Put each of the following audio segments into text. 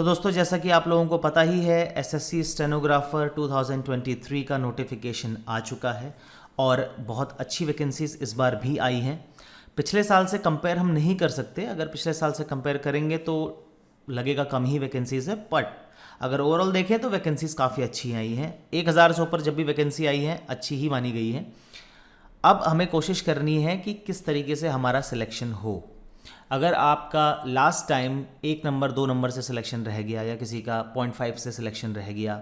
दोस्तों, जैसा कि आप लोगों को पता ही है, एसएससी स्टेनोग्राफर 2023 का नोटिफिकेशन आ चुका है और बहुत अच्छी वैकेंसीज इस बार भी आई हैं। पिछले साल से कंपेयर हम नहीं कर सकते। अगर पिछले साल से कंपेयर करेंगे तो लगेगा कम ही वैकेंसीज है, बट अगर ओवरऑल देखें तो वैकेंसीज काफ़ी अच्छी आई हैं। 1000 से ऊपर जब भी वैकेंसी आई है अच्छी ही मानी गई है। अब हमें कोशिश करनी है कि किस तरीके से हमारा सिलेक्शन हो। अगर आपका लास्ट टाइम 1 नंबर 2 नंबर से सिलेक्शन रह गया या किसी का 0.5 से सिलेक्शन रह गया,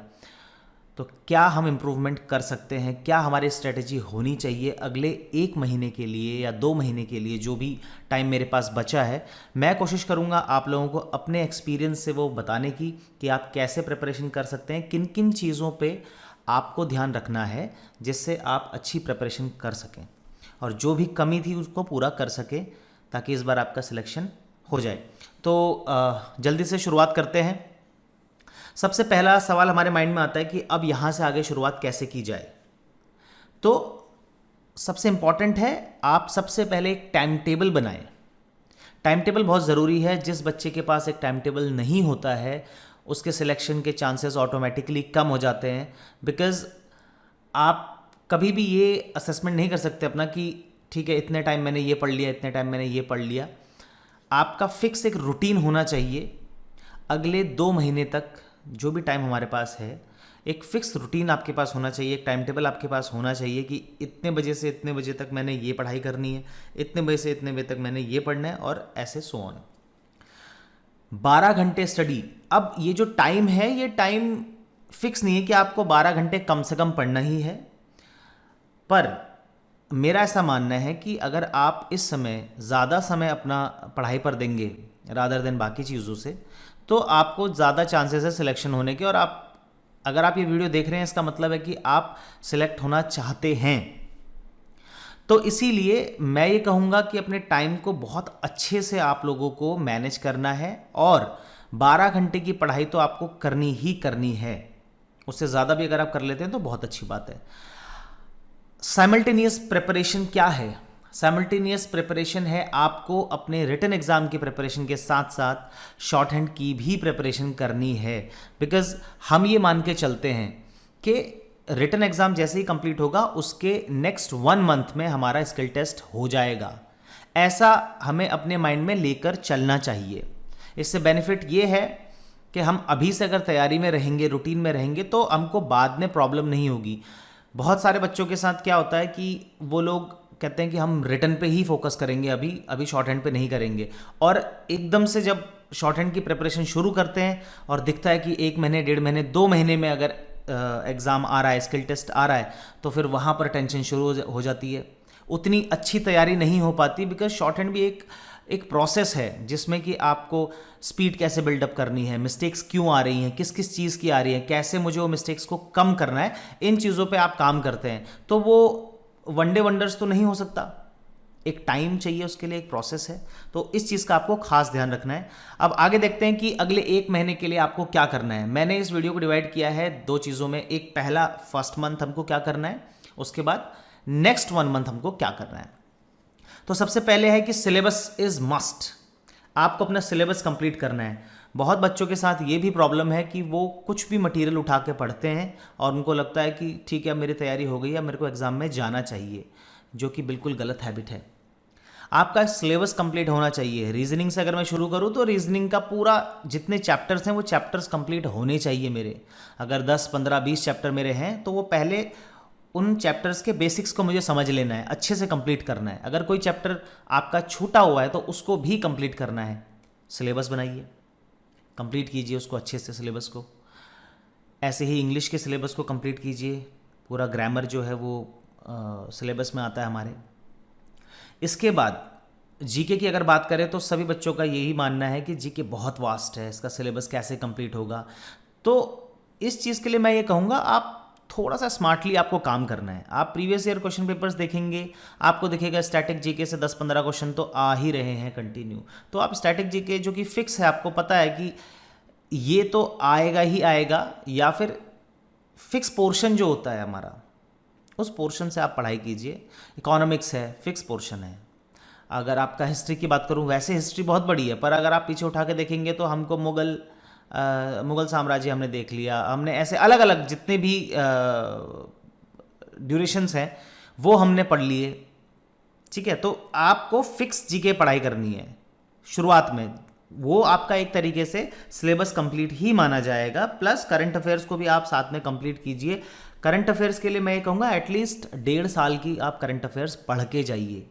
तो क्या हम इम्प्रूवमेंट कर सकते हैं, क्या हमारी स्ट्रेटजी होनी चाहिए अगले 1 महीने के लिए या 2 महीने के लिए, जो भी टाइम मेरे पास बचा है। मैं कोशिश करूंगा आप लोगों को अपने एक्सपीरियंस से वो बताने की कि आप कैसे प्रिपरेशन कर सकते हैं, किन किन चीज़ों पे आपको ध्यान रखना है जिससे आप अच्छी प्रिपरेशन कर सकें और जो भी कमी थी उसको पूरा कर सकें, ताकि इस बार आपका सिलेक्शन हो जाए। तो जल्दी से शुरुआत करते हैं। सबसे पहला सवाल हमारे माइंड में आता है कि अब यहाँ से आगे शुरुआत कैसे की जाए। तो सबसे इम्पॉर्टेंट है, आप सबसे पहले एक टाइम टेबल बनाएं। टाइम टेबल बहुत ज़रूरी है। जिस बच्चे के पास एक टाइम टेबल नहीं होता है उसके सिलेक्शन के चांसेस ऑटोमेटिकली कम हो जाते हैं, बिकॉज़ आप कभी भी ये असेसमेंट नहीं कर सकते अपना कि ठीक है इतने टाइम मैंने ये पढ़ लिया, इतने टाइम मैंने ये पढ़ लिया। आपका फिक्स एक रूटीन होना चाहिए। अगले 2 महीने तक जो भी टाइम हमारे पास है, एक फिक्स रूटीन आपके पास होना चाहिए, एक टाइम टेबल आपके पास होना चाहिए कि इतने बजे से इतने बजे तक मैंने ये पढ़ाई करनी है, इतने बजे से इतने बजे तक मैंने ये पढ़ना है, और ऐसे सो ऑन। 12 घंटे स्टडी। अब ये जो टाइम है ये टाइम फिक्स नहीं है कि आपको 12 घंटे कम से कम पढ़ना ही है, पर मेरा ऐसा मानना है कि अगर आप इस समय ज़्यादा समय अपना पढ़ाई पर देंगे रादर देन बाकी चीज़ों से, तो आपको ज़्यादा चांसेस है सिलेक्शन होने के। और अगर आप ये वीडियो देख रहे हैं इसका मतलब है कि आप सिलेक्ट होना चाहते हैं। तो इसीलिए मैं ये कहूँगा कि अपने टाइम को बहुत अच्छे से आप लोगों को मैनेज करना है, और 12 घंटे की पढ़ाई तो आपको करनी ही करनी है। उससे ज़्यादा भी अगर आप कर लेते हैं तो बहुत अच्छी बात है। साइमल्टेनियस प्रिपरेशन क्या है? साइमल्टेनियस प्रिपरेशन है आपको अपने रिटन एग्जाम की प्रिपरेशन के साथ साथ शॉर्ट हैंड की भी प्रिपरेशन करनी है, बिकॉज हम ये मान के चलते हैं कि रिटन एग्जाम जैसे ही कंप्लीट होगा उसके नेक्स्ट 1 मंथ में हमारा स्किल टेस्ट हो जाएगा। ऐसा हमें अपने माइंड में लेकर चलना चाहिए। इससे बेनिफिट ये है कि हम अभी से अगर तैयारी में रहेंगे, रूटीन में रहेंगे, तो हमको बाद में प्रॉब्लम नहीं होगी। बहुत सारे बच्चों के साथ क्या होता है कि वो लोग कहते हैं कि हम रिटन पे ही फोकस करेंगे, अभी शॉर्ट हैंड पे नहीं करेंगे, और एकदम से जब शॉर्ट हैंड की प्रिपरेशन शुरू करते हैं और दिखता है कि 1 महीने 1.5 महीने 2 महीने में अगर एग्ज़ाम आ रहा है, स्किल टेस्ट आ रहा है, तो फिर वहाँ पर टेंशन शुरू हो जाती है। उतनी अच्छी तैयारी नहीं हो पाती, बिकॉज शॉर्ट हैंड भी एक प्रोसेस है जिसमें कि आपको स्पीड कैसे बिल्डअप करनी है, मिस्टेक्स क्यों आ रही हैं, किस किस चीज़ की आ रही है, कैसे मुझे वो मिस्टेक्स को कम करना है, इन चीज़ों पे आप काम करते हैं। तो वो वन डे वंडर्स तो नहीं हो सकता, एक टाइम चाहिए उसके लिए, एक प्रोसेस है। तो इस चीज़ का आपको खास ध्यान रखना है। अब आगे देखते हैं कि अगले 1 महीने के लिए आपको क्या करना है। मैंने इस वीडियो को डिवाइड किया है 2 चीज़ों में। एक पहला फर्स्ट मंथ हमको क्या करना है, उसके बाद नेक्स्ट 1 मंथ हमको क्या करना है। तो सबसे पहले है कि सिलेबस इज मस्ट। आपको अपना सिलेबस कंप्लीट करना है। बहुत बच्चों के साथ ये भी प्रॉब्लम है कि वो कुछ भी मटेरियल उठा के पढ़ते हैं और उनको लगता है कि ठीक है मेरी तैयारी हो गई है, मेरे को एग्ज़ाम में जाना चाहिए, जो कि बिल्कुल गलत हैबिट है। आपका सिलेबस कंप्लीट होना चाहिए। रीजनिंग से अगर मैं शुरू करूँ तो रीजनिंग का पूरा जितने चैप्टर्स हैं वो चैप्टर्स कंप्लीट होने चाहिए मेरे। अगर 10, 15, 20 चैप्टर मेरे हैं तो वो पहले उन चैप्टर्स के बेसिक्स को मुझे समझ लेना है, अच्छे से कंप्लीट करना है। अगर कोई चैप्टर आपका छूटा हुआ है तो उसको भी कंप्लीट करना है। सिलेबस बनाइए, कंप्लीट कीजिए उसको अच्छे से सिलेबस को। ऐसे ही इंग्लिश के सिलेबस को कंप्लीट कीजिए। पूरा ग्रामर जो है वो सिलेबस में आता है हमारे। इसके बाद जीके की अगर बात करें तो सभी बच्चों का यही मानना है कि जीके बहुत वास्ट है, इसका सिलेबस कैसे कंप्लीट होगा। तो इस चीज़ के लिए मैं ये कहूँगा आप थोड़ा सा स्मार्टली आपको काम करना है। आप प्रीवियस ईयर क्वेश्चन पेपर्स देखेंगे, आपको दिखेगा स्टैटिक जीके से 10-15 क्वेश्चन तो आ ही रहे हैं कंटिन्यू। तो आप स्टैटिक जीके जो कि फिक्स है, आपको पता है कि ये तो आएगा ही आएगा, या फिर फिक्स पोर्शन जो होता है हमारा उस पोर्शन से आप पढ़ाई कीजिए। इकोनॉमिक्स है, फिक्स पोर्शन है। अगर आपका हिस्ट्री की बात करूं, वैसे हिस्ट्री बहुत बड़ी है, पर अगर आप पीछे उठा के देखेंगे तो हमको मुगल मुगल साम्राज्य हमने देख लिया, हमने ऐसे अलग अलग जितने भी ड्यूरेशंस हैं वो हमने पढ़ लिए। ठीक है, तो आपको फिक्स जीके पढ़ाई करनी है शुरुआत में, वो आपका एक तरीके से सिलेबस कंप्लीट ही माना जाएगा। प्लस करंट अफेयर्स को भी आप साथ में कंप्लीट कीजिए। करंट अफेयर्स के लिए मैं ये कहूँगा एटलीस्ट 1.5 साल की आप करंट अफेयर्स पढ़ के जाइए,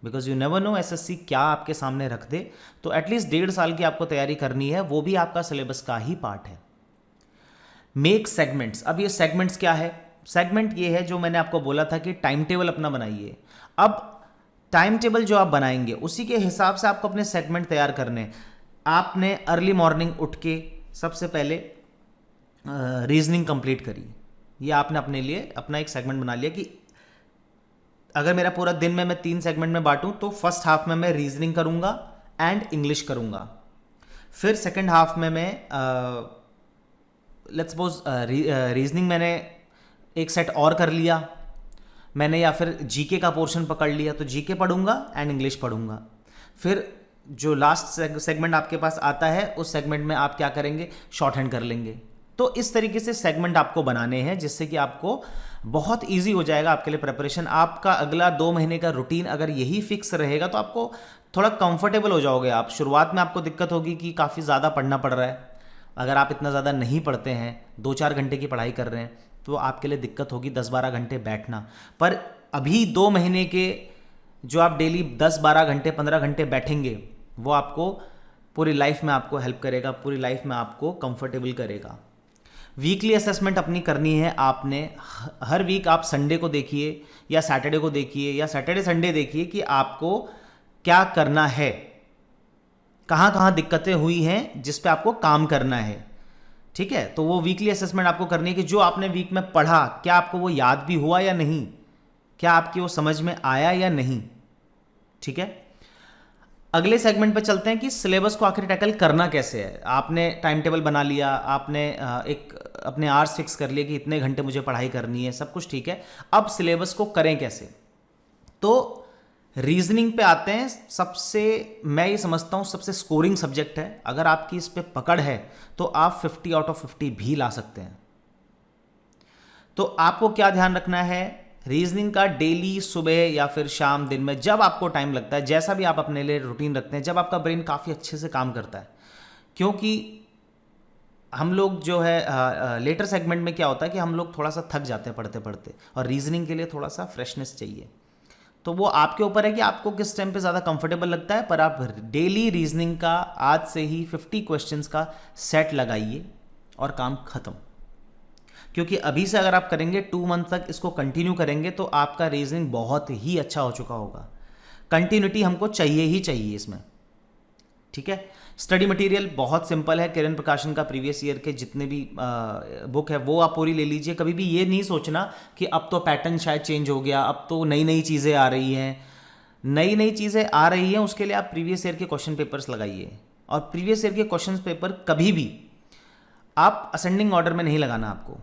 because you never know SSC क्या आपके सामने रख दे। तो एटलीस्ट 1.5 साल की आपको तैयारी करनी है, वो भी आपका सिलेबस का ही पार्ट है। Make segments. अब ये सेगमेंट्स क्या है? सेगमेंट ये है जो मैंने आपको बोला था कि टाइम टेबल अपना बनाइए। अब टाइम टेबल जो आप बनाएंगे उसी के हिसाब से आपको अपने सेगमेंट तैयार करने। आपने अर्ली मॉर्निंग उठ के सबसे पहले रीजनिंग कंप्लीट करी। ये आपने अपने लिए अपना एक सेगमेंट बना लिया कि अगर मेरा पूरा दिन में मैं 3 सेगमेंट में बांटूं तो फर्स्ट हाफ में मैं रीजनिंग करूंगा एंड इंग्लिश करूंगा। फिर सेकंड हाफ में मैं लेट्स सपोज रीजनिंग मैंने एक सेट और कर लिया मैंने, या फिर जीके का पोर्शन पकड़ लिया तो जीके पढ़ूंगा एंड इंग्लिश पढ़ूंगा। फिर जो लास्ट सेगमेंट आपके पास आता है उस सेगमेंट में आप क्या करेंगे? शॉर्ट हैंड कर लेंगे। तो इस तरीके से सेगमेंट आपको बनाने हैं जिससे कि आपको बहुत इजी हो जाएगा आपके लिए प्रिपरेशन। आपका अगला 2 महीने का रूटीन अगर यही फिक्स रहेगा तो आपको थोड़ा कंफर्टेबल हो जाओगे आप। शुरुआत में आपको दिक्कत होगी कि काफ़ी ज़्यादा पढ़ना पड़ रहा है। अगर आप इतना ज़्यादा नहीं पढ़ते हैं, 2-4 घंटे की पढ़ाई कर रहे हैं, तो आपके लिए दिक्कत होगी 10-12 घंटे बैठना। पर अभी 2 महीने के जो आप डेली 10-12 घंटे 15 घंटे बैठेंगे वो आपको पूरी लाइफ में आपको हेल्प करेगा, पूरी लाइफ में आपको कंफर्टेबल करेगा। वीकली असेसमेंट अपनी करनी है आपने। हर वीक आप संडे को देखिए या सैटरडे को देखिए या सैटरडे संडे देखिए कि आपको क्या करना है, कहाँ कहाँ दिक्कतें हुई हैं जिस पे आपको काम करना है। ठीक है, तो वो वीकली असेसमेंट आपको करनी है कि जो आपने वीक में पढ़ा क्या आपको वो याद भी हुआ या नहीं, क्या आपकी वो समझ में आया या नहीं। ठीक है, अगले सेगमेंट पे चलते हैं कि सिलेबस को आखिर टैकल करना कैसे है। आपने टाइम टेबल बना लिया, आपने एक अपने आवर्स फिक्स कर लिए कि इतने घंटे मुझे पढ़ाई करनी है, सब कुछ ठीक है। अब सिलेबस को करें कैसे? तो रीजनिंग पे आते हैं। सबसे मैं ये समझता हूँ सबसे स्कोरिंग सब्जेक्ट है। अगर आपकी इस पे पकड़ है तो आप 50 आउट ऑफ 50 भी ला सकते हैं। तो आपको क्या ध्यान रखना है? रीजनिंग का डेली सुबह या फिर शाम, दिन में, जब आपको टाइम लगता है, जैसा भी आप अपने लिए रूटीन रखते हैं, जब आपका ब्रेन काफ़ी अच्छे से काम करता है। क्योंकि हम लोग जो है लेटर सेगमेंट में क्या होता है कि हम लोग थोड़ा सा थक जाते हैं पढ़ते पढ़ते, और रीजनिंग के लिए थोड़ा सा फ्रेशनेस चाहिए। तो वो आपके ऊपर है कि आपको किस टाइम पे ज़्यादा कंफर्टेबल लगता है। पर आप डेली रीजनिंग का आज से ही 50 क्वेश्चंस का सेट लगाइए और काम खत्म। क्योंकि अभी से अगर आप करेंगे 2 मंथ तक इसको कंटिन्यू करेंगे तो आपका रीजनिंग बहुत ही अच्छा हो चुका होगा। कंटिन्यूटी हमको चाहिए ही चाहिए इसमें। ठीक है, स्टडी मटेरियल बहुत सिंपल है। किरण प्रकाशन का प्रीवियस ईयर के जितने भी बुक है वो आप पूरी ले लीजिए। कभी भी ये नहीं सोचना कि अब तो पैटर्न शायद चेंज हो गया, अब तो नई नई चीज़ें आ रही हैं। नई नई चीज़ें आ रही हैं उसके लिए आप प्रीवियस ईयर के क्वेश्चन पेपर्स लगाइए। और प्रीवियस ईयर के क्वेश्चन पेपर कभी भी आप असेंडिंग ऑर्डर में नहीं लगाना, आपको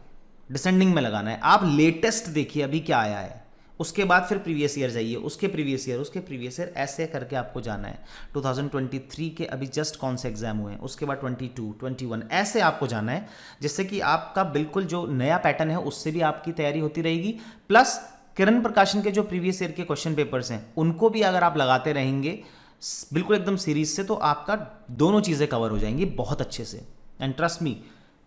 डिसेंडिंग में लगाना है। आप लेटेस्ट देखिए अभी क्या आया है, उसके बाद फिर प्रीवियस ईयर जाइए, उसके प्रीवियस ईयर, उसके प्रीवियस ईयर, ऐसे करके आपको जाना है। 2023 के अभी जस्ट कौन से एग्जाम हुए हैं, उसके बाद 22, 21, ऐसे आपको जाना है, जिससे कि आपका बिल्कुल जो नया पैटर्न है उससे भी आपकी तैयारी होती रहेगी। प्लस किरण प्रकाशन के जो प्रीवियस ईयर के क्वेश्चन पेपर्स हैं उनको भी अगर आप लगाते रहेंगे बिल्कुल एकदम सीरीज से, तो आपका दोनों चीज़ें कवर हो जाएंगी बहुत अच्छे से। एंड ट्रस्ट मी,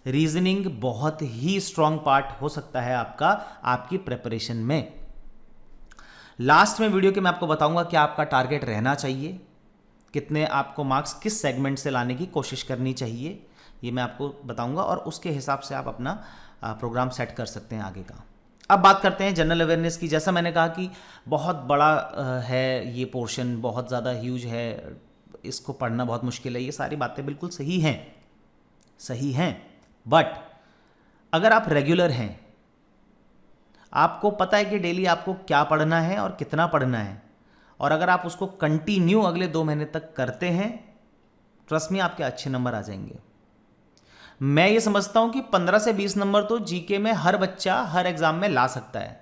रीजनिंग बहुत ही स्ट्रॉन्ग पार्ट हो सकता है आपका आपकी प्रिपरेशन में। लास्ट में वीडियो के मैं आपको बताऊंगा कि आपका टारगेट रहना चाहिए, कितने आपको मार्क्स किस सेगमेंट से लाने की कोशिश करनी चाहिए, ये मैं आपको बताऊंगा और उसके हिसाब से आप अपना प्रोग्राम सेट कर सकते हैं आगे का। अब बात करते हैं जनरल अवेयरनेस की। जैसा मैंने कहा कि बहुत बड़ा है ये पोर्शन, बहुत ज़्यादा ह्यूज है, इसको पढ़ना बहुत मुश्किल है, ये सारी बातें बिल्कुल सही हैं। बट अगर आप रेगुलर हैं, आपको पता है कि डेली आपको क्या पढ़ना है और कितना पढ़ना है, और अगर आप उसको कंटिन्यू अगले 2 महीने तक करते हैं, ट्रस्ट में आपके अच्छे नंबर आ जाएंगे। मैं ये समझता हूं कि 15 से 20 नंबर तो जीके में हर बच्चा हर एग्जाम में ला सकता है,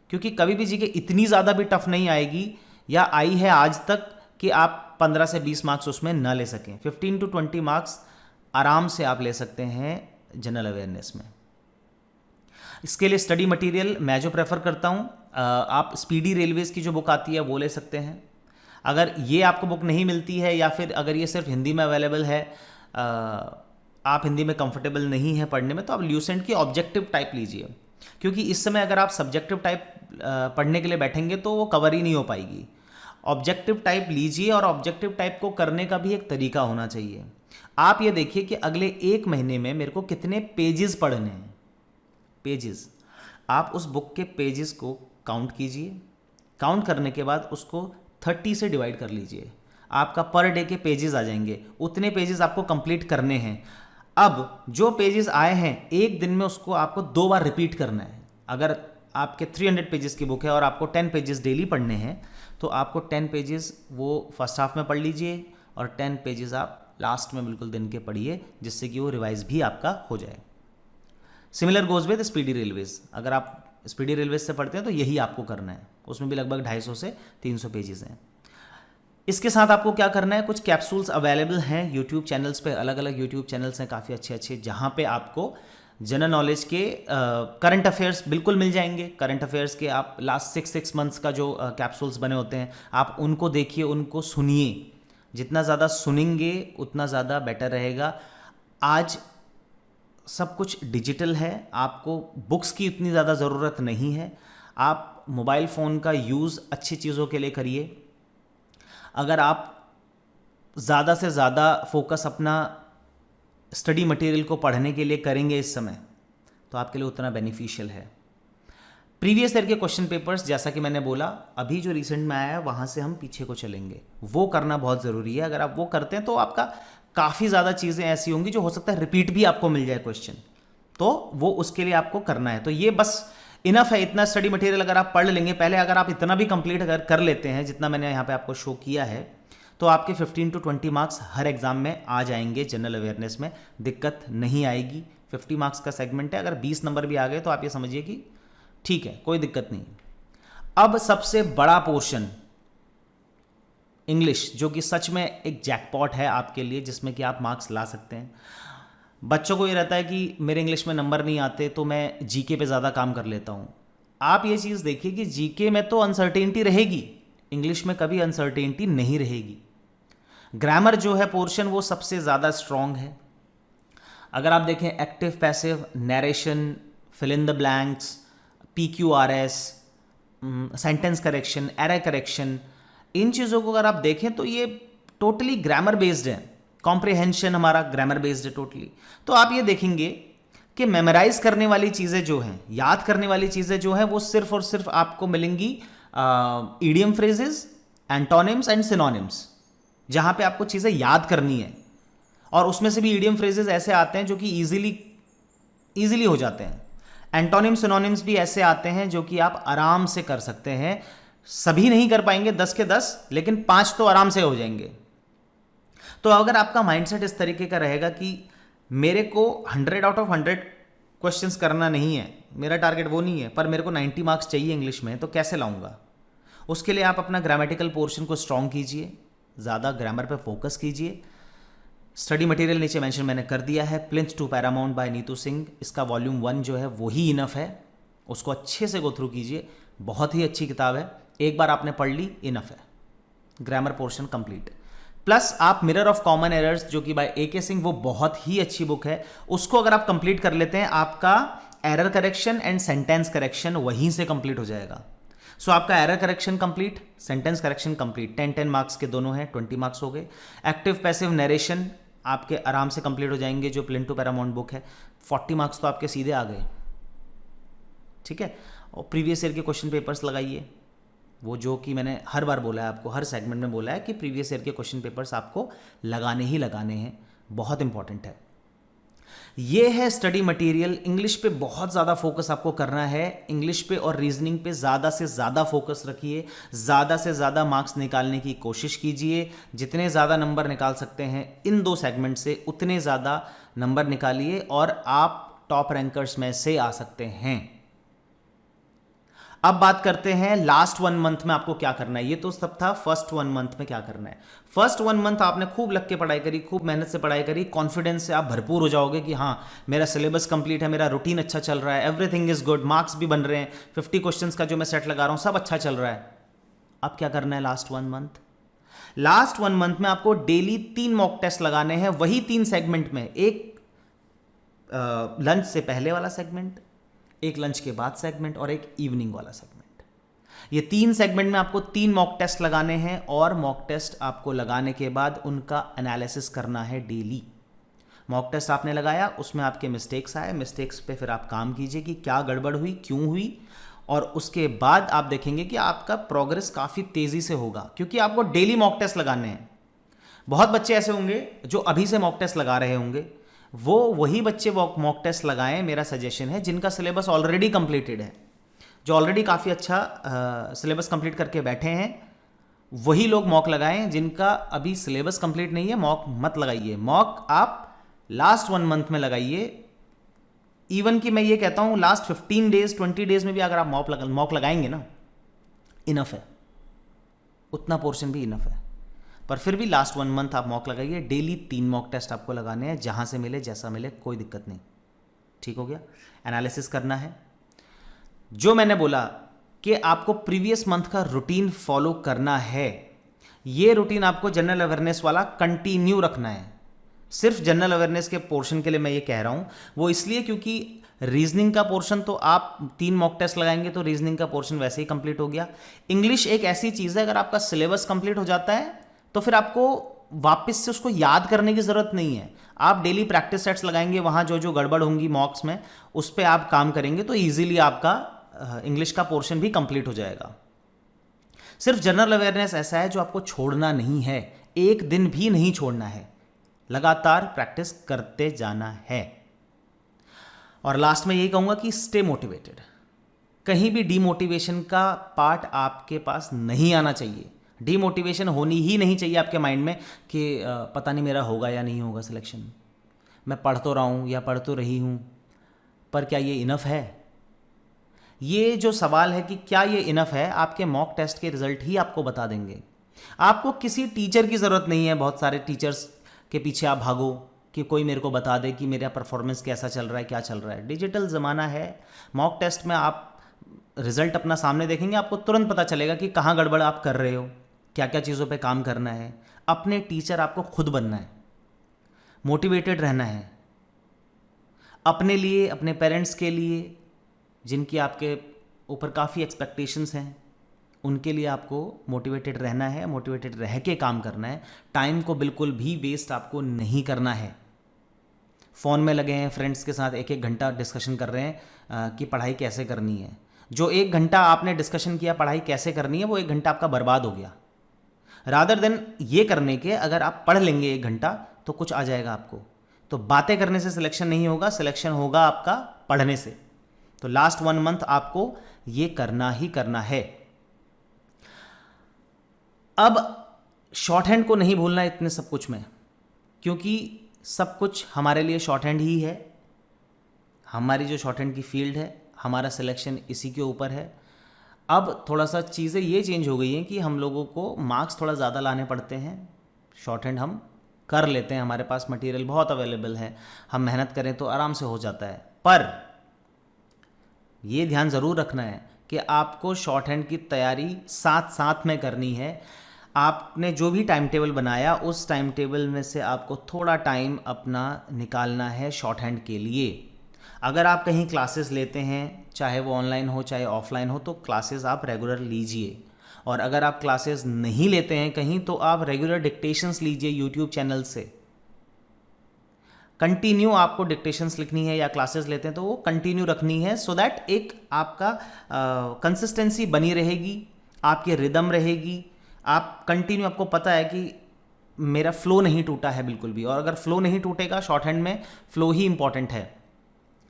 क्योंकि कभी भी जीके इतनी ज़्यादा भी टफ नहीं आएगी या आई है आज तक कि आप 15 से 20 मार्क्स उसमें ना ले सकें। 15 to 20 मार्क्स आराम से आप ले सकते हैं जनरल अवेयरनेस में। इसके लिए स्टडी मटेरियल मैं जो प्रेफर करता हूँ, आप स्पीडी रेलवेज़ की जो बुक आती है वो ले सकते हैं। अगर ये आपको बुक नहीं मिलती है या फिर अगर ये सिर्फ हिंदी में अवेलेबल है, आप हिंदी में कंफर्टेबल नहीं है पढ़ने में, तो आप ल्यूसेंट की ऑब्जेक्टिव टाइप लीजिए, क्योंकि इस समय अगर आप सब्जेक्टिव टाइप पढ़ने के लिए बैठेंगे तो वो कवर ही नहीं हो पाएगी। ऑब्जेक्टिव टाइप लीजिए, और ऑब्जेक्टिव टाइप को करने का भी एक तरीका होना चाहिए। आप ये देखिए कि अगले 1 महीने में मेरे को कितने पेजेस पढ़ने हैं। पेजेस, आप उस बुक के पेजेस को काउंट कीजिए, काउंट करने के बाद उसको 30 से डिवाइड कर लीजिए, आपका पर डे के पेजेस आ जाएंगे। उतने पेजेस आपको कंप्लीट करने हैं। अब जो पेजेस आए हैं एक दिन में उसको आपको 2 बार रिपीट करना है। अगर आपके 300 पेजेस की बुक है और आपको 10 पेजेस डेली पढ़ने हैं, तो आपको 10 पेजेस वो फर्स्ट हाफ में पढ़ लीजिए और 10 पेजेस आप लास्ट में बिल्कुल दिन के पढ़िए, जिससे कि वो रिवाइज भी आपका हो जाए। Similar goes with speedy railways, अगर आप स्पीडी रेलवेज से पढ़ते हैं तो यही आपको करना है। उसमें भी लगभग 250 से 300 पेजेस हैं। इसके साथ आपको क्या करना है, कुछ कैप्सूल्स अवेलेबल हैं यूट्यूब चैनल्स पे, अलग अलग यूट्यूब चैनल्स हैं काफ़ी अच्छे अच्छे, जहाँ पे आपको जनरल नॉलेज के करंट अफेयर्स बिल्कुल मिल जाएंगे। करंट अफेयर्स के आप लास्ट 6 मंथ्स का जो कैप्सूल्स बने होते हैं, आप उनको देखिए, उनको सुनिए। जितना ज़्यादा सुनेंगे उतना ज़्यादा बेटर रहेगा। आज सब कुछ डिजिटल है, आपको बुक्स की इतनी ज़्यादा ज़रूरत नहीं है। आप मोबाइल फ़ोन का यूज़ अच्छी चीज़ों के लिए करिए। अगर आप ज़्यादा से ज़्यादा फोकस अपना स्टडी मटेरियल को पढ़ने के लिए करेंगे इस समय, तो आपके लिए उतना बेनिफिशियल है। प्रीवियस ईयर के क्वेश्चन पेपर्स, जैसा कि मैंने बोला, अभी जो रिसेंट में आया है वहाँ से हम पीछे को चलेंगे, वो करना बहुत ज़रूरी है। अगर आप वो करते हैं तो आपका काफ़ी ज़्यादा चीज़ें ऐसी होंगी जो हो सकता है रिपीट भी आपको मिल जाए क्वेश्चन, तो वो उसके लिए आपको करना है। तो ये बस इनफ है, इतना स्टडी मटेरियल अगर आप पढ़ लेंगे पहले, अगर आप इतना भी कंप्लीट अगर कर लेते हैं जितना मैंने यहाँ पे आपको शो किया है, तो आपके 15 to 20 मार्क्स हर एग्जाम में आ जाएंगे। जनरल अवेयरनेस में दिक्कत नहीं आएगी। 50 मार्क्स का सेगमेंट है, अगर 20 नंबर भी आ गए तो आप ये समझिए कि ठीक है, कोई दिक्कत नहीं। अब सबसे बड़ा पोर्शन इंग्लिश, जो कि सच में एक जैकपॉट है आपके लिए, जिसमें कि आप मार्क्स ला सकते हैं। बच्चों को ये रहता है कि मेरे इंग्लिश में नंबर नहीं आते तो मैं जीके पे ज़्यादा काम कर लेता हूँ। आप ये चीज़ देखिए कि जीके में तो अनसर्टेनिटी रहेगी, इंग्लिश में कभी अनसर्टेनिटी नहीं रहेगी। ग्रामर जो है पोर्शन, वो सबसे ज़्यादा स्ट्रॉन्ग है। अगर आप देखें active, passive, narration, fill in the blanks, PQRS, sentence correction, error correction, इन चीज़ों को अगर आप देखें तो ये टोटली ग्रामर बेस्ड है। कॉम्प्रिहेंशन हमारा ग्रामर बेस्ड है टोटली। तो आप ये देखेंगे कि मेमोराइज करने वाली चीज़ें जो हैं, याद करने वाली चीज़ें जो हैं, वो सिर्फ और सिर्फ आपको मिलेंगी idiom phrases, antonyms and synonyms, जहाँ पे आपको चीज़ें याद करनी है। और उसमें से भी ईडियम फ्रेजेस ऐसे आते हैं जो कि ईजिली हो जाते हैं। एंटोनिम सिनोनिम्स भी ऐसे आते हैं जो कि आप आराम से कर सकते हैं। सभी नहीं कर पाएंगे 10 के 10, लेकिन 5 तो आराम से हो जाएंगे। तो अगर आपका माइंडसेट इस तरीके का रहेगा कि मेरे को 100 आउट ऑफ 100 क्वेश्चंस करना नहीं है, मेरा टारगेट वो नहीं है, पर मेरे को 90 मार्क्स चाहिए इंग्लिश में, तो कैसे लाऊंगा? उसके लिए आप अपना ग्रामेटिकल पोर्शन को स्ट्रॉन्ग कीजिए, ज़्यादा ग्रामर पे फोकस कीजिए। स्टडी मटेरियल नीचे मेंशन मैंने कर दिया है, plinth to paramount by Neetu Singh, इसका वॉल्यूम 1 जो है वही इनफ है, उसको अच्छे से गो थ्रू कीजिए। बहुत ही अच्छी किताब है, एक बार आपने पढ़ ली इनफ है, ग्रामर पोर्शन कंप्लीट। प्लस आप मिरर ऑफ कॉमन एरर्स जो कि बाय AK सिंह, वो बहुत ही अच्छी बुक है, उसको अगर आप कंप्लीट कर लेते हैं, आपका error correction and sentence correction वहीं से कंप्लीट हो जाएगा। सो आपका error correction complete, sentence correction complete, 10-10 marks के दोनों हैं, 20 मार्क्स हो गए। एक्टिव पैसिव नरेशन आपके आराम से कंप्लीट हो जाएंगे, जो प्लिंथ टू पैरामाउंट बुक है, 40 मार्क्स तो आपके सीधे आ गए। ठीक है, और प्रीवियस ईयर के क्वेश्चन पेपर्स लगाइए, वो जो कि मैंने हर बार बोला है आपको, हर सेगमेंट में बोला है कि प्रीवियस ईयर के क्वेश्चन पेपर्स आपको लगाने ही लगाने हैं, बहुत इंपॉर्टेंट है। ये है स्टडी मटेरियल। इंग्लिश पे बहुत ज़्यादा फोकस आपको करना है, इंग्लिश पे और रीजनिंग पे ज़्यादा से ज़्यादा फोकस रखिए, ज़्यादा से ज़्यादा मार्क्स निकालने की कोशिश कीजिए। जितने ज़्यादा नंबर निकाल सकते हैं इन 2 सेगमेंट से, उतने ज़्यादा नंबर निकालिए और आप टॉप रैंकर्स में से आ सकते हैं। अब बात करते हैं लास्ट 1 मंथ में आपको क्या करना है। ये तो सब था फर्स्ट 1 मंथ में क्या करना है। फर्स्ट 1 मंथ आपने खूब लग के पढ़ाई करी, खूब मेहनत से पढ़ाई करी, कॉन्फिडेंस से आप भरपूर हो जाओगे कि हाँ मेरा सिलेबस कंप्लीट है, मेरा रूटीन अच्छा चल रहा है, एवरीथिंग इज गुड, मार्क्स भी बन रहे हैं, 50 क्वेश्चंस का जो मैं सेट लगा रहा हूँ सब अच्छा चल रहा है। अब क्या करना है लास्ट 1 मंथ? लास्ट 1 मंथ में आपको डेली 3 मॉक टेस्ट लगाने हैं, वही 3 सेगमेंट में, एक लंच से पहले वाला सेगमेंट, एक लंच के बाद सेगमेंट और एक इवनिंग वाला सेगमेंट। ये 3 सेगमेंट में आपको 3 मॉक टेस्ट लगाने हैं और मॉक टेस्ट आपको लगाने के बाद उनका एनालिसिस करना है डेली। मॉक टेस्ट आपने लगाया, उसमें आपके मिस्टेक्स आए, मिस्टेक्स पे फिर आप काम कीजिए कि क्या गड़बड़ हुई, क्यों हुई, और उसके बाद आप देखेंगे कि आपका प्रोग्रेस काफ़ी तेज़ी से होगा, क्योंकि आपको डेली मॉक टेस्ट लगाने हैं। बहुत बच्चे ऐसे होंगे जो अभी से मॉक टेस्ट लगा रहे होंगे, वो वही बच्चे मॉक टेस्ट लगाएं, मेरा सजेशन है, जिनका सिलेबस ऑलरेडी कंप्लीटेड है, जो ऑलरेडी काफ़ी अच्छा सिलेबस कंप्लीट करके बैठे हैं, वही लोग मॉक लगाएं। जिनका अभी सिलेबस कंप्लीट नहीं है, मॉक मत लगाइए। मॉक आप लास्ट 1 मंथ में लगाइए। इवन कि मैं ये कहता हूँ लास्ट 15 डेज 20 डेज में भी अगर आप मॉक लगाएंगे ना, इनफ है, उतना पोर्शन भी इनफ है। पर फिर भी लास्ट 1 मंथ आप मॉक लगाइए, डेली 3 मॉक टेस्ट आपको लगाने हैं, जहां से मिले जैसा मिले कोई दिक्कत नहीं। ठीक हो गया? एनालिसिस करना है। जो मैंने बोला कि आपको प्रीवियस मंथ का रूटीन फॉलो करना है, ये रूटीन आपको जनरल अवेयरनेस वाला कंटिन्यू रखना है। सिर्फ जनरल अवेयरनेस के पोर्शन के लिए मैं ये कह रहा हूं, वो इसलिए क्योंकि रीजनिंग का पोर्शन तो आप 3 मॉक टेस्ट लगाएंगे तो रीजनिंग का पोर्शन वैसे ही कंप्लीट हो गया। इंग्लिश एक ऐसी चीज़ है, अगर आपका सिलेबस कंप्लीट हो जाता है तो फिर आपको वापस से उसको याद करने की ज़रूरत नहीं है। आप डेली प्रैक्टिस सेट्स लगाएंगे, वहाँ जो जो गड़बड़ होंगी मॉक्स में उस पर आप काम करेंगे तो ईजिली आपका इंग्लिश का पोर्शन भी कंप्लीट हो जाएगा। सिर्फ जनरल अवेयरनेस ऐसा है जो आपको छोड़ना नहीं है, एक दिन भी नहीं छोड़ना है, लगातार प्रैक्टिस करते जाना है। और लास्ट में यही कहूँगा कि स्टे मोटिवेटेड। कहीं भी डीमोटिवेशन का पार्ट आपके पास नहीं आना चाहिए। डीमोटिवेशन होनी ही नहीं चाहिए आपके माइंड में कि पता नहीं मेरा होगा या नहीं होगा सिलेक्शन, मैं पढ़ तो रहा हूँ या पढ़ तो रही हूँ, पर क्या ये इनफ है? ये जो सवाल है कि क्या ये इनफ है, आपके मॉक टेस्ट के रिजल्ट ही आपको बता देंगे। आपको किसी टीचर की ज़रूरत नहीं है, बहुत सारे टीचर्स के पीछे आप भागो कि कोई मेरे को बता दे कि मेरा परफॉर्मेंस कैसा चल रहा है, क्या चल रहा है। डिजिटल ज़माना है, मॉक टेस्ट में आप रिजल्ट अपना सामने देखेंगे, आपको तुरंत पता चलेगा कि कहाँ गड़बड़ आप कर रहे हो, क्या क्या चीज़ों पे काम करना है। अपने टीचर आपको खुद बनना है, मोटिवेटेड रहना है, अपने लिए, अपने पेरेंट्स के लिए जिनकी आपके ऊपर काफ़ी एक्सपेक्टेशंस हैं, उनके लिए आपको मोटिवेटेड रहना है, मोटिवेटेड रह के काम करना है। टाइम को बिल्कुल भी वेस्ट आपको नहीं करना है। फ़ोन में लगे हैं, फ्रेंड्स के साथ 1-1 घंटा डिस्कशन कर रहे हैं कि पढ़ाई कैसे करनी है। जो 1 घंटा आपने डिस्कशन किया पढ़ाई कैसे करनी है, वो 1 घंटा आपका बर्बाद हो गया। रादर देन ये करने के अगर आप पढ़ लेंगे 1 घंटा तो कुछ आ जाएगा आपको। तो बातें करने से सिलेक्शन नहीं होगा, सिलेक्शन होगा आपका पढ़ने से। तो लास्ट 1 मंथ आपको ये करना ही करना है। अब शॉर्ट हैंड को नहीं भूलना इतने सब कुछ में, क्योंकि सब कुछ हमारे लिए शॉर्ट हैंड ही है। हमारी जो शॉर्ट हैंड की फील्ड है, हमारा सिलेक्शन इसी के ऊपर है। अब थोड़ा सा चीज़ें ये चेंज हो गई हैं कि हम लोगों को मार्क्स थोड़ा ज़्यादा लाने पड़ते हैं। शॉर्ट हैंड हम कर लेते हैं, हमारे पास मटेरियल बहुत अवेलेबल है, हम मेहनत करें तो आराम से हो जाता है। पर ये ध्यान ज़रूर रखना है कि आपको शॉर्ट हैंड की तैयारी साथ साथ में करनी है। आपने जो भी टाइम टेबल बनाया उस टाइम टेबल में से आपको थोड़ा टाइम अपना निकालना है शॉर्ट हैंड के लिए। अगर आप कहीं क्लासेस लेते हैं, चाहे वो ऑनलाइन हो चाहे ऑफलाइन हो, तो क्लासेस आप रेगुलर लीजिए। और अगर आप क्लासेस नहीं लेते हैं कहीं, तो आप रेगुलर डिक्टेशंस लीजिए यूट्यूब चैनल से। कंटिन्यू आपको डिक्टेशंस लिखनी है, या क्लासेस लेते हैं तो वो कंटिन्यू रखनी है, सो दैट एक आपका कंसिस्टेंसी बनी रहेगी, आपकी रिदम रहेगी। आप कंटिन्यू, आपको पता है कि मेरा फ्लो नहीं टूटा है बिल्कुल भी। और अगर फ्लो नहीं टूटेगा, शॉर्ट हैंड में फ्लो ही इंपॉर्टेंट है।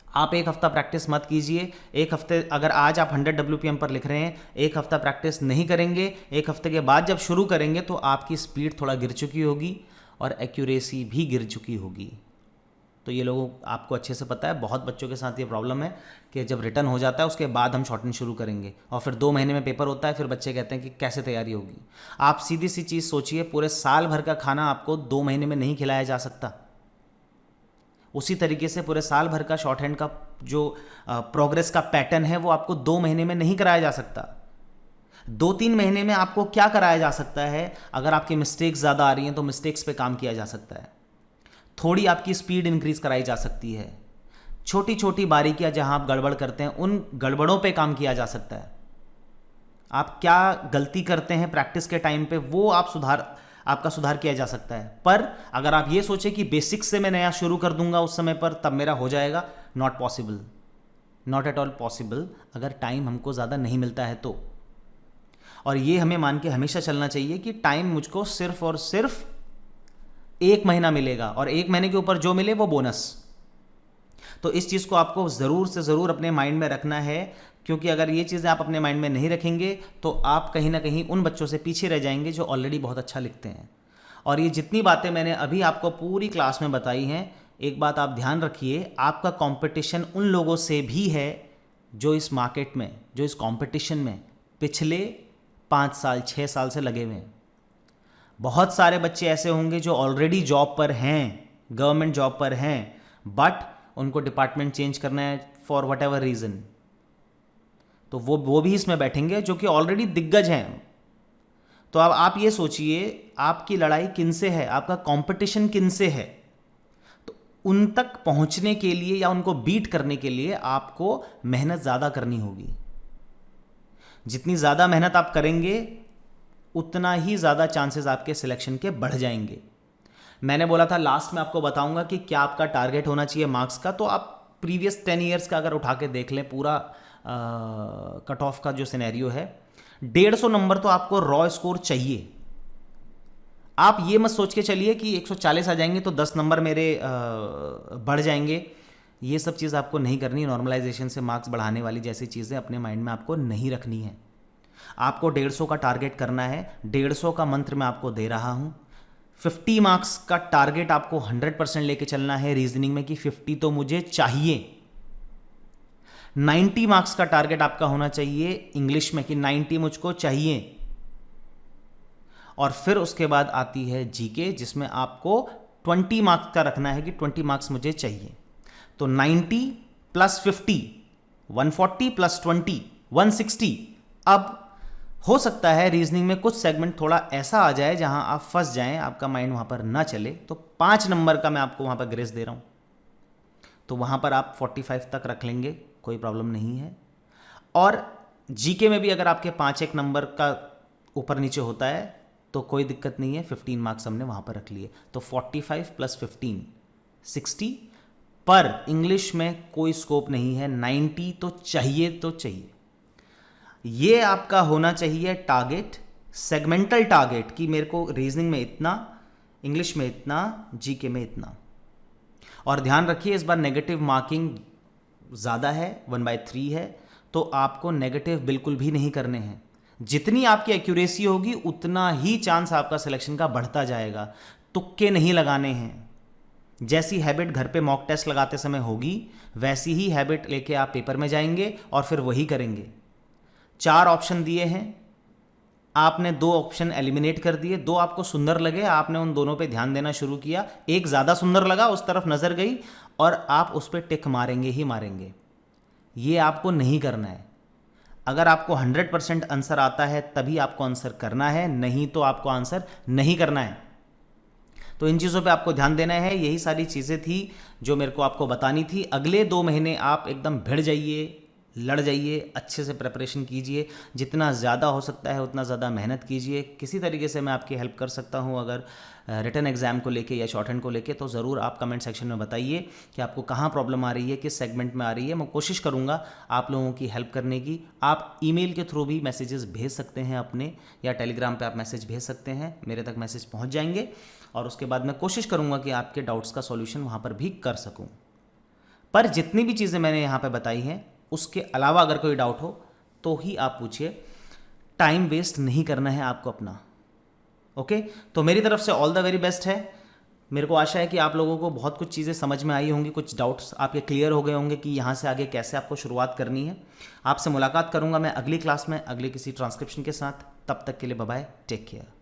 आप 1 हफ्ता प्रैक्टिस मत कीजिए। 1 हफ्ते, अगर आज आप 100 WPM पर लिख रहे हैं, 1 हफ्ता प्रैक्टिस नहीं करेंगे, 1 हफ्ते के बाद जब शुरू करेंगे तो आपकी स्पीड थोड़ा गिर चुकी होगी और एक्यूरेसी भी गिर चुकी होगी। तो ये लोगों आपको अच्छे से पता है, बहुत बच्चों के साथ ये प्रॉब्लम है कि जब रिटर्न हो जाता है उसके बाद हम शॉर्टहैंड शुरू करेंगे और फिर 2 महीने में पेपर होता है, फिर बच्चे कहते हैं कि कैसे तैयारी होगी। आप सीधी सी चीज़ सोचिए, पूरे साल भर का खाना आपको 2 महीने में नहीं खिलाया जा सकता। उसी तरीके से पूरे साल भर का शॉर्टहैंड का जो प्रोग्रेस का पैटर्न है वो आपको 2 महीने में नहीं कराया जा सकता। 2-3 महीने में आपको क्या कराया जा सकता है? अगर आपकी मिस्टेक्स ज़्यादा आ रही हैं तो मिस्टेक्स पे काम किया जा सकता है, थोड़ी आपकी स्पीड इंक्रीज कराई जा सकती है, छोटी छोटी बारीकियां जहां आप गड़बड़ करते हैं उन गड़बड़ों पे काम किया जा सकता है। आप क्या गलती करते हैं प्रैक्टिस के टाइम पे वो आपका सुधार किया जा सकता है। पर अगर आप ये सोचें कि बेसिक्स से मैं नया शुरू कर दूंगा उस समय पर तब मेरा हो जाएगा, not possible, not at all possible, अगर टाइम हमको ज़्यादा नहीं मिलता है तो। और ये हमें मान के हमेशा चलना चाहिए कि टाइम मुझको सिर्फ और सिर्फ 1 महीना मिलेगा और 1 महीने के ऊपर जो मिले वो बोनस। तो इस चीज़ को आपको ज़रूर से ज़रूर अपने माइंड में रखना है, क्योंकि अगर ये चीज़ें आप अपने माइंड में नहीं रखेंगे तो आप कहीं ना कहीं उन बच्चों से पीछे रह जाएंगे जो ऑलरेडी बहुत अच्छा लिखते हैं। और ये जितनी बातें मैंने अभी आपको पूरी क्लास में बताई हैं, एक बात आप ध्यान रखिए, आपका कंपटीशन उन लोगों से भी है जो इस मार्केट में, जो इस कंपटीशन में पिछले 5 साल 6 साल से लगे हुए हैं। बहुत सारे बच्चे ऐसे होंगे जो ऑलरेडी जॉब पर हैं, गवर्नमेंट जॉब पर हैं, बट उनको डिपार्टमेंट चेंज करना है फॉर वट एवर रीज़न, तो वो भी इसमें बैठेंगे जो कि ऑलरेडी दिग्गज हैं। तो अब आप ये सोचिए आपकी लड़ाई किन से है, आपका कंपटीशन किन से है। तो उन तक पहुंचने के लिए या उनको बीट करने के लिए आपको मेहनत ज़्यादा करनी होगी। जितनी ज़्यादा मेहनत आप करेंगे उतना ही ज़्यादा चांसेस आपके सिलेक्शन के बढ़ जाएंगे। मैंने बोला था लास्ट में आपको बताऊंगा कि क्या आपका टारगेट होना चाहिए मार्क्स का, तो आप प्रीवियस 10 ईयर्स का अगर उठा के देख लें पूरा कट ऑफ का जो सिनेरियो है, 150 नंबर तो आपको रॉ स्कोर चाहिए। आप ये मत सोच के चलिए कि 140 आ जाएंगे तो 10 नंबर मेरे बढ़ जाएंगे। ये सब चीज़ आपको नहीं करनी। नॉर्मलाइजेशन से मार्क्स बढ़ाने वाली जैसी चीज़ें अपने माइंड में आपको नहीं रखनी है। आपको 150 का टारगेट करना है। 150 का मंत्र मैं आपको दे रहा हूं। 50 मार्क्स का टारगेट आपको 100% लेके चलना है रीजनिंग में कि 50 तो मुझे चाहिए। 90 मार्क्स का टारगेट आपका होना चाहिए इंग्लिश में कि 90 मुझको चाहिए। और फिर उसके बाद आती है जीके, जिसमें आपको 20 मार्क्स का रखना है कि 20 मार्क्स मुझे चाहिए। तो 90 प्लस 50 140 प्लस 20 160। अब हो सकता है रीजनिंग में कुछ सेगमेंट थोड़ा ऐसा आ जाए जहां आप फंस जाएं, आपका माइंड वहां पर ना चले, तो 5 नंबर का मैं आपको वहां पर ग्रेस दे रहा हूं, तो वहां पर आप 45 तक रख लेंगे, कोई प्रॉब्लम नहीं है। और जीके में भी अगर आपके 5-1 नंबर का ऊपर नीचे होता है तो कोई दिक्कत नहीं है, 15 मार्क्स हमने वहां पर रख लिए। तो 45 प्लस 15 60। पर इंग्लिश में कोई स्कोप नहीं है, 90 तो चाहिए तो चाहिए। ये आपका होना चाहिए टारगेट, सेगमेंटल टारगेट, कि मेरे को रीजनिंग में इतना, इंग्लिश में इतना, जीके में इतना। और ध्यान रखिए इस बार नेगेटिव मार्किंग ज़्यादा है, 1/3 है, तो आपको नेगेटिव बिल्कुल भी नहीं करने हैं। जितनी आपकी एक्यूरेसी होगी उतना ही चांस आपका सिलेक्शन का बढ़ता जाएगा। तुक्के नहीं लगाने हैं। जैसी हैबिट घर पे मॉक टेस्ट लगाते समय होगी वैसी ही हैबिट लेके आप पेपर में जाएंगे और फिर वही करेंगे। 4 ऑप्शन दिए हैं, आपने 2 ऑप्शन एलिमिनेट कर दिए, 2 आपको सुंदर लगे, आपने उन दोनों पे ध्यान देना शुरू किया, एक ज़्यादा सुंदर लगा, उस तरफ नज़र गई और आप उस पर टिक मारेंगे ही मारेंगे। ये आपको नहीं करना है। अगर आपको 100% आंसर आता है तभी आपको आंसर करना है, नहीं तो आपको आंसर नहीं करना है। तो इन चीज़ों पे आपको ध्यान देना है। यही सारी चीज़ें थी जो मेरे को आपको बतानी थी। अगले 2 महीने आप एकदम भिड़ जाइए, लड़ जाइए, अच्छे से प्रिपरेशन कीजिए, जितना ज़्यादा हो सकता है उतना ज़्यादा मेहनत कीजिए। किसी तरीके से मैं आपकी हेल्प कर सकता हूँ अगर रिटन एग्ज़ाम को लेके या शॉर्टहैंड को लेके, तो ज़रूर आप कमेंट सेक्शन में बताइए कि आपको कहाँ प्रॉब्लम आ रही है, किस सेगमेंट में आ रही है। मैं कोशिश करूँगा आप लोगों की हेल्प करने की। आप ईमेल के थ्रू भी मैसेजेस भेज सकते हैं अपने, या टेलीग्राम पे आप मैसेज भेज सकते हैं, मेरे तक मैसेज पहुँच जाएंगे और उसके बाद मैं कोशिश करूँगा कि आपके डाउट्स का सॉल्यूशन वहाँ पर भी कर सकूँ। पर जितनी भी चीज़ें मैंने यहाँ पर बताई हैं उसके अलावा अगर कोई डाउट हो तो ही आप पूछिए। टाइम वेस्ट नहीं करना है आपको अपना। ओके, तो मेरी तरफ से ऑल द वेरी बेस्ट है। मेरे को आशा है कि आप लोगों को बहुत कुछ चीज़ें समझ में आई होंगी, कुछ डाउट्स आपके क्लियर हो गए होंगे कि यहाँ से आगे कैसे आपको शुरुआत करनी है। आपसे मुलाकात करूँगा मैं अगली क्लास में अगले किसी ट्रांसक्रिप्शन के साथ। तब तक के लिए बाय बाय, टेक केयर।